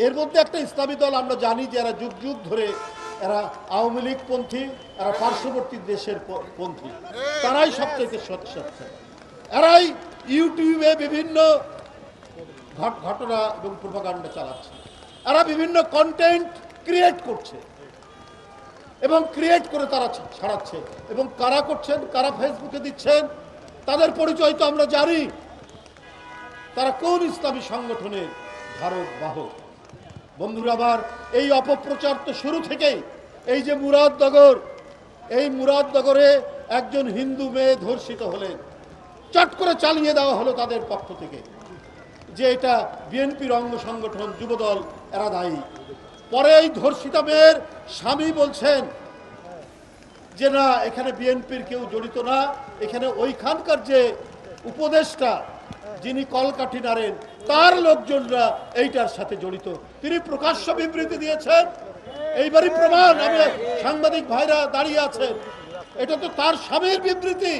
এর মধ্যে একটা ইসলামী দল আমরা জানি যে এরা যুগ যুগ ধরে এরা আওয়ামী লীগ পন্থী, এরা পার্শ্ববর্তী দেশের পন্থী, তারাই সবচেয়ে সত্যি। এরাই ইউটিউবে বিভিন্ন ঘটনা এবং প্রোপাগান্ডা চালাচ্ছে, এরা বিভিন্ন কন্টেন্ট ক্রিয়েট করছে এবং ক্রিয়েট করে তারা ছাড়াচ্ছে। এবং কারা করছেন, কারা ফেসবুকে দিচ্ছেন, তাদের পরিচয় তো আমরা জানি। তারা কোন ইসলামী সংগঠনের ধারক বাহক। বন্ধুরা আমার, এই অপপ্রচার তো শুরু থেকেই। এই যে মুরাদনগর, এই মুরাদনগরে একজন হিন্দু মেয়ে ধর্ষিত হলেন, চট করে চালিয়ে দেওয়া হলো তাদের পক্ষ থেকে যে এটা বিএনপির অঙ্গ সংগঠন যুবদল, এরা দায়ী। পরে এই ধর্ষিতা মেয়ের স্বামী বলছেন যে না, এখানে বিএনপির কেউ জড়িত না, এখানে ওইখানকার যে উপদেষ্টা যিনি কলকাঠি নাড়েন তার লোকজনরা এইটার সাথে জড়িত। তিনি প্রকাশ্য বিবৃতি দিয়েছেন, এইবারই প্রমাণ। আমি সাংবাদিক ভাইরা দাঁড়িয়ে আছেন, এটা তো তার স্বামীর বিবৃতি।